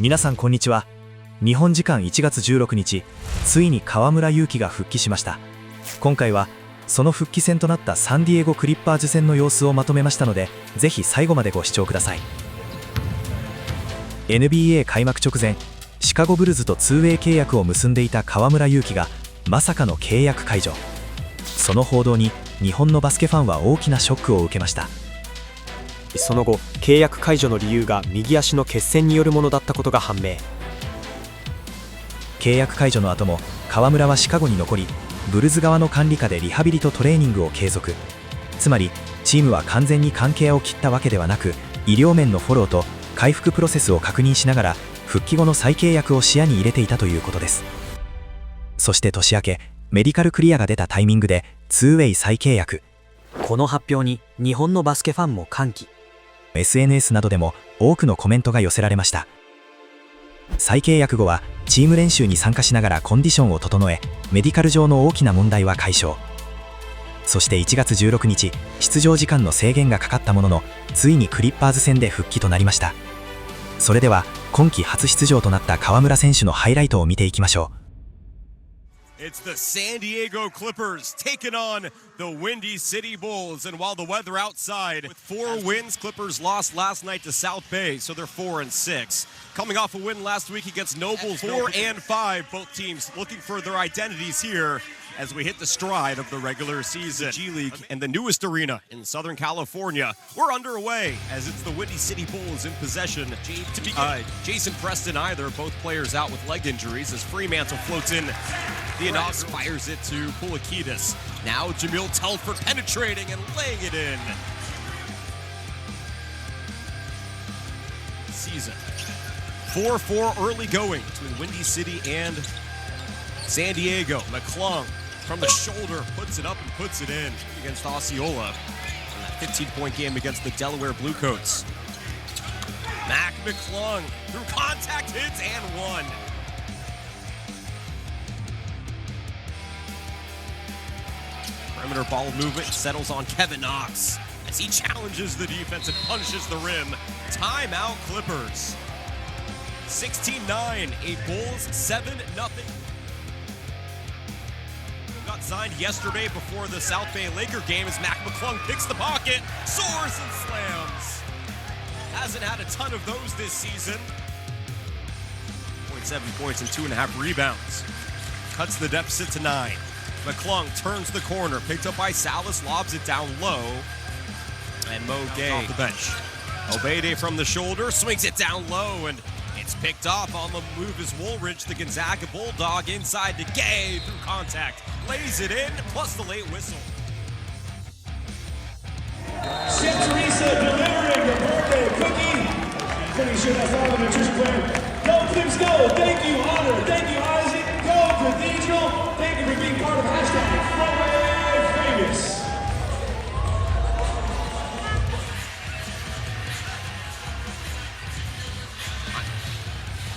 皆さんこんにちは。日本時間1月16日、ついに河村勇輝が復帰しました。今回はその復帰戦となったサンディエゴクリッパーズ戦の様子をまとめましたので、ぜひ最後までご視聴ください。 NBA 開幕直前、シカゴブルズと 2way 契約を結んでいた河村勇輝がまさかの契約解除。その報道に日本のバスケファンは大きなショックを受けました。その後、契約解除の理由が右足の血栓によるものだったことが判明。契約解除の後も河村はシカゴに残り、ブルズ側の管理下でリハビリとトレーニングを継続。つまりチームは完全に関係を切ったわけではなく、医療面のフォローと回復プロセスを確認しながら復帰後の再契約を視野に入れていたということです。そして年明け、メディカルクリアが出たタイミングで 2way 再契約。この発表に日本のバスケファンも歓喜。 SNS などでも多くのコメントが寄せられました。再契約後はチーム練習に参加しながらコンディションを整え、メディカル上の大きな問題は解消。そして1月16日、出場時間の制限がかかったものの、ついにクリッパーズ戦で復帰となりました。それでは今季初出場となった河村選手のハイライトを見ていきましょう。It's the San Diego Clippers taking on the Windy City Bulls. And while the weather outside, with 4 wins, Clippers lost last night to South Bay, so they're 4-6. Coming off a win last week against Nobles, 4-5. Both teams looking for their identities here as we hit the stride of the regular season. G League and the newest arena in Southern California, we're underway as it's the Windy City Bulls in possession. Jason Preston either, both players out with leg injuries as Fremantle floats in. The Inox fires it to Pulikitis. Now Jamil Telford penetrating and laying it in. Season 4-4 early going between Windy City and San Diego. McClung from the shoulder puts it up and puts it in against Osceola in that 15-point game against the Delaware Bluecoats. Mac McClung through contact hits and one. Perimeter ball movement settles on Kevin Knox as he challenges the defense and punishes the rim. Timeout Clippers. 16-9, a Bulls 7-0. Got signed yesterday before the South Bay Laker game as Mac McClung picks the pocket, soars and slams. Hasn't had a ton of those this season. 0.7 points and 2.5 rebounds. Cuts the deficit to 9. McClung turns the corner, picked up by Salas, lobs it down low. And Mo Gay off the bench. Obede from the shoulder, swings it down low, and it's picked off on the move as Woolridge, the Gonzaga Bulldog, inside to Gay through contact. Lays it in, plus the late whistle. Chef Teresa delivering the birthday cookie. Pretty sure that's all the nutrition plan. Go Clips go! Thank you, Honor. Thank you, Isaac. Go Cathedral. Thank you for being part of #Famous.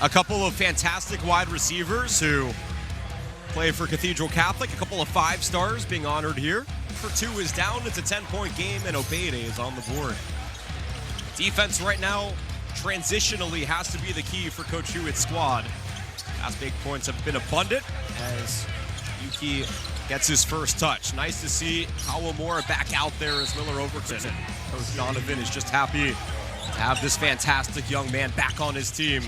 A couple of fantastic wide receivers who play for Cathedral Catholic. A couple of 5 stars being honored here. For 2 is down. It's a 10-point game, and Obede is on the board. Defense right now, transitionally, has to be the key for Coach Hewitt's squad. Fast break points have been abundant as Yuki gets his first touch. Nice to see Kawamura back out there as Miller Overton. Coach Donovan is just happy to have this fantastic young man back on his team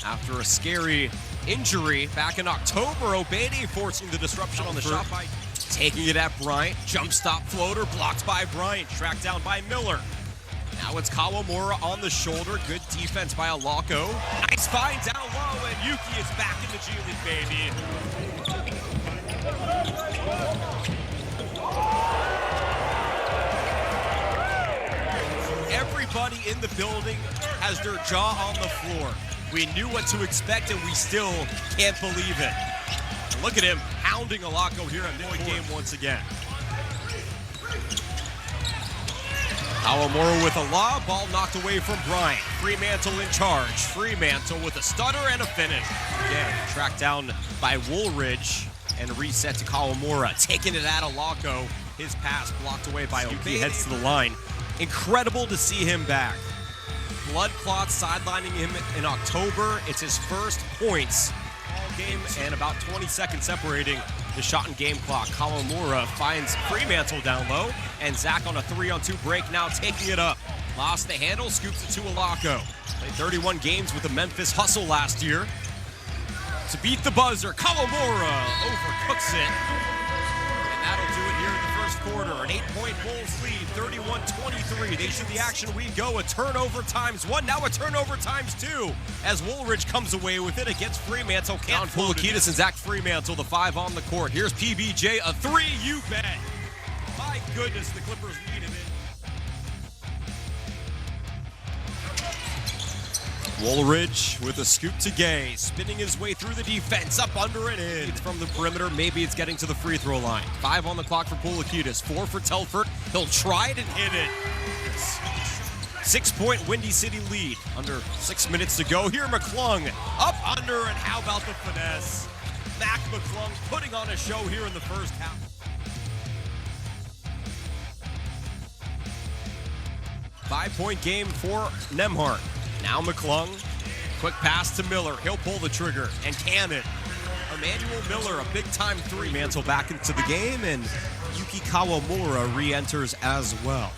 after a scary injury back in October. Obede forcing the disruption on the shot by taking it at Bryant. Jump stop floater blocked by Bryant, tracked down by Miller. Now it's Kawamura on the shoulder. Good defense by Alako. Nice find down low, and Yuki is back in the G League, baby. Everybody in the building has their jaw on the floor. We knew what to expect, and we still can't believe it. And look at him hounding Alako here at midpoint game once again. Kawamura with a lob, ball knocked away from Bryant. Fremantle in charge. Fremantle with a stutter and a finish. Again, tracked down by Woolridge and reset to Kawamura. Taking it at Alako. His pass blocked away by Obede. Heads to the line. Incredible to see him back. blood clots sidelining him in October. It's his first points all game and about 20 seconds separating the shot and game clock. Kawamura finds Fremantle down low, and Zach on a 3-on-2 break now taking it up. Lost the handle, scoops it to Alako. Played 31 games with the Memphis Hustle last year. To beat the buzzer, Kawamura overcooks it. And that'll do it here in the first quarter. An 8-point Bulls lead, 31-23. They shoot the action, we go. A turnover times one, now a turnover times two. As Woolridge comes away with it against Fremantle. Can't Pulakitis and Zach Fremantle, the 5 on the court. Here's PBJ, a 3, you bet. My goodness, the Clippers needed it. Woolridge with a scoop to Gay, spinning his way through the defense, up, under, and in. It's from the perimeter, maybe it's getting to the free throw line. 5 on the clock for Pulakitis, 4 for Telford. He'll try it and hit it. 6-point Windy City lead, under 6 minutes to go. Here McClung, up, under, and how about the finesse? Mac McClung putting on a show here in the first half. Five-point game for Nemhart. Now McClung, quick pass to Miller. He'll pull the trigger and can it. Emmanuel Miller, a big-time 3. Mantle back into the game, and Yuki Kawamura re-enters as well.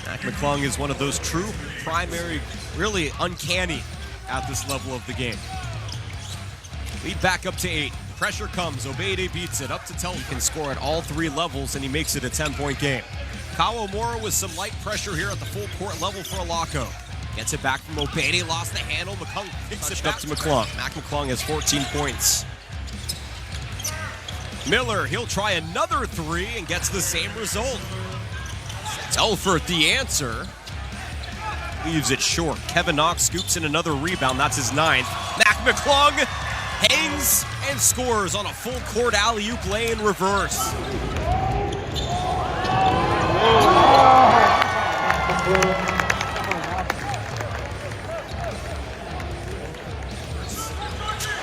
Mac McClung is one of those true primary, really uncanny at this level of the game. Lead back up to 8. Pressure comes. Obede beats it up to Telford. He can score at all 3 levels, and he makes it a 10-point game. Kawamura with some light pressure here at the full court level for Alako. Gets it back from Obede, lost the handle. McClung picks it up to McClung. Mac McClung has 14 points. Miller, he'll try another 3 and gets the same result. Telford, the answer. Leaves it short. Kevin Knox scoops in another rebound. That's his 9th. Mac McClung hangs and scores on a full court alley-oop lay in reverse.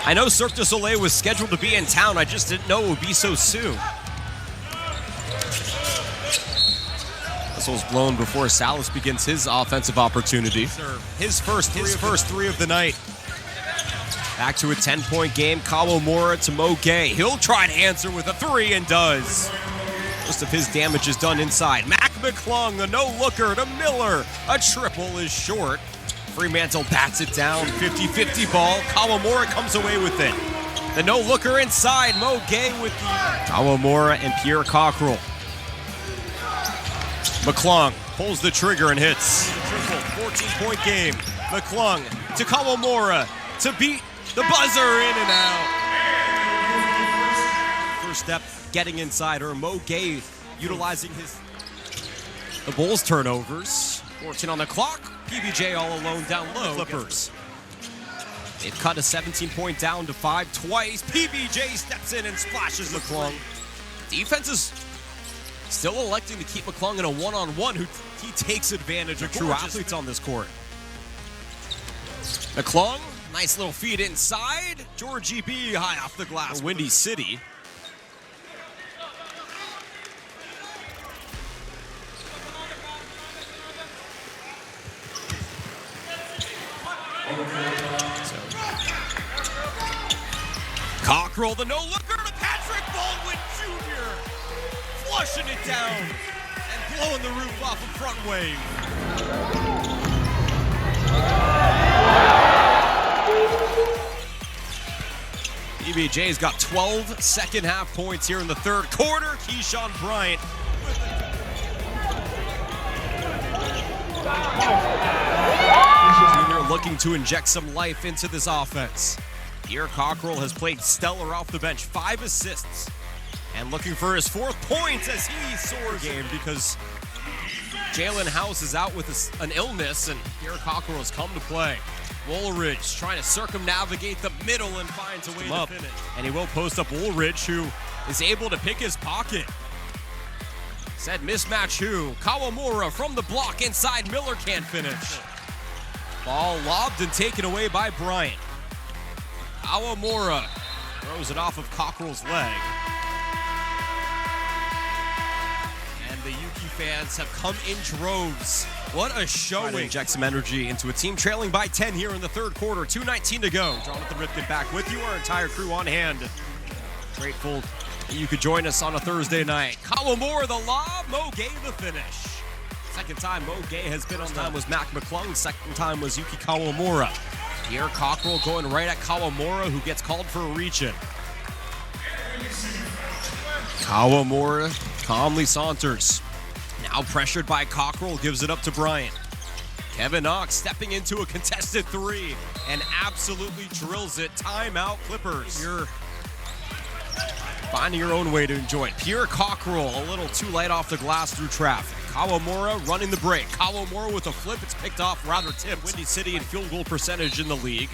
I know Cirque du Soleil was scheduled to be in town, I just didn't know it would be so soon. Whistle's blown before Salas begins his offensive opportunity. His first 3 of the night. Back to a 10-point game. Kawamura to Mo Gay. He'll try to answer with a 3 and does. Most of his damage is done inside. Mac McClung, a no-looker to Miller. A triple is short. Fremantle bats it down, 50-50 ball. Kawamura comes away with it. The no-looker inside, Mo Gay with the... Kawamura and Pierre Cockrell. McClung pulls the trigger and hits. Triple, 14-point game. McClung to Kawamura to beat the buzzer, in and out. First step, getting inside her. Mo Gay utilizing the Bulls turnovers. 14 on the clock. PBJ all alone down low. Clippers. They've cut a 17-point down to 5 twice. PBJ steps in and splashes McClung. Defense is still electing to keep McClung in a one-on-one. He takes advantage of true athletes on this court. McClung, nice little feed inside. Georgie B high off the glass. Windy City. Cockrell, the no-looker to Patrick Baldwin Jr. Flushing it down and blowing the roof off a front wave. PBJ's got 12 second-half points here in the third quarter. Keyshawn Bryant with Junior looking to inject some life into this offense. Pierre Cockrell has played stellar off the bench, 5 assists, and looking for his 4th point as he soars game because Jalen House is out with an illness and Pierre Cockrell has come to play. Woolridge trying to circumnavigate the middle and finds a way to finish. And he will post up Woolridge, who is able to pick his pocket. Said mismatch who? Kawamura from the block inside. Miller can't finish. Ball lobbed and taken away by Bryant. Kawamura throws it off of Cockrell's leg. And the Yuki fans have come in droves. What a showing. To inject some energy into a team trailing by 10 here in the third quarter. 2:19 to go. Jonathan Ripken back with you. Our entire crew on hand. Grateful that you could join us on a Thursday night. Kawamura the lob. Mo Gay the finish. Second time Mo Gay has been on. First time was Mac McClung. Second time was Yuki Kawamura. Pierre Cockrell going right at Kawamura, who gets called for a reach-in. Kawamura calmly saunters. Now pressured by Cockrell, gives it up to Bryant. Kevin Knox stepping into a contested three and absolutely drills it. Timeout, Clippers. You're finding your own way to enjoy it. Pierre Cockrell a little too light off the glass through traffic. Kawamura running the break. Kawamura with a flip. It's picked off, rather tipped. Windy City in field goal percentage in the league.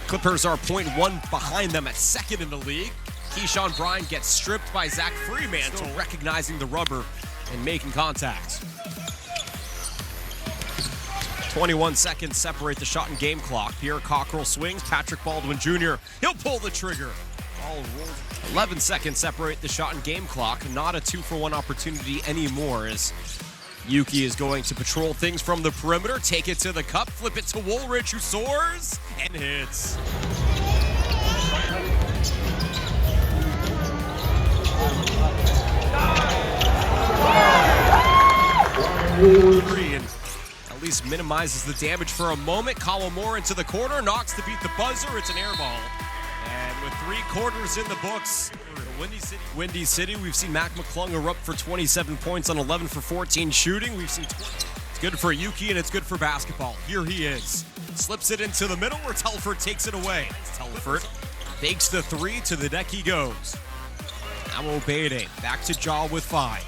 Clippers are 0.1 behind them at second in the league. Keyshawn Bryant gets stripped by Zach Freemantle, recognizing the rubber and making contact. 21 seconds separate the shot and game clock. Pierre Cockrell swings. Patrick Baldwin Jr. He'll pull the trigger. All rolled. 11 seconds separate the shot and game clock. Not a 2-for-1 opportunity anymore as Yuki is going to patrol things from the perimeter, take it to the cup, flip it to Woolridge, who soars and hits. And at least minimizes the damage for a moment. Kawamura into the corner, knocks to beat the buzzer. It's an air ball. And with 3 quarters in the books, Windy City, we've seen Mac McClung erupt for 27 points on 11 for 14 shooting. We've seen 20. It's good for Yuki and it's good for basketball. Here he is. Slips it into the middle where Telford takes it away. Telford fakes the 3, to the deck he goes. Now Obede back to Jaw with 5.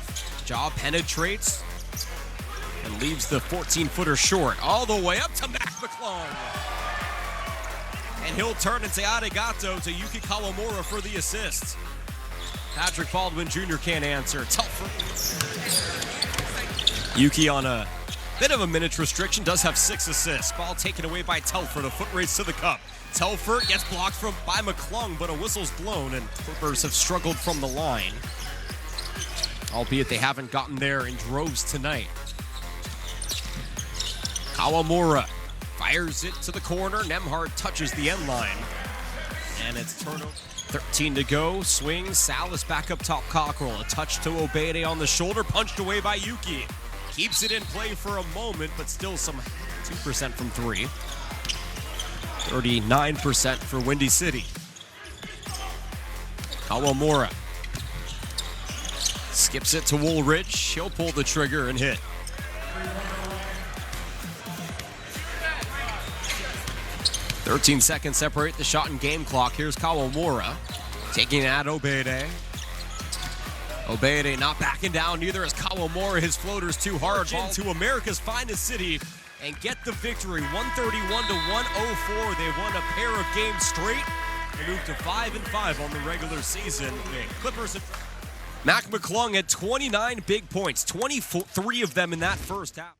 Jaw penetrates and leaves the 14-footer short. All the way up to Mac McClung. And he'll turn and say arigato to Yuki Kawamura for the assist. Patrick Baldwin Jr. can't answer. Telford. Yuki on a bit of a minutes restriction, does have 6 assists. Ball taken away by Telford, a foot race to the cup. Telford gets blocked by McClung, but a whistle's blown, and Clippers have struggled from the line. Albeit they haven't gotten there in droves tonight. Kawamura fires it to the corner. Nembhard touches the end line. And it's turnover. 13 to go. Swings. Salas back up top. Cockrell. A touch to Obede on the shoulder. Punched away by Yuki. Keeps it in play for a moment, but still some 2% from 3. 39% for Windy City. Kawamura skips it to Woolridge. He'll pull the trigger and hit. "13 seconds separate the shot and game clock. Here's Kawamura taking it at Obede. Obede not backing down, neither is Kawamura. His floater's too hard. Into America's finest city and get the victory. 131 to 104. They won a pair of games straight and moved to 5-5 on the regular season. Clippers. Mac McClung had 29 big points, 23 of them in that first half.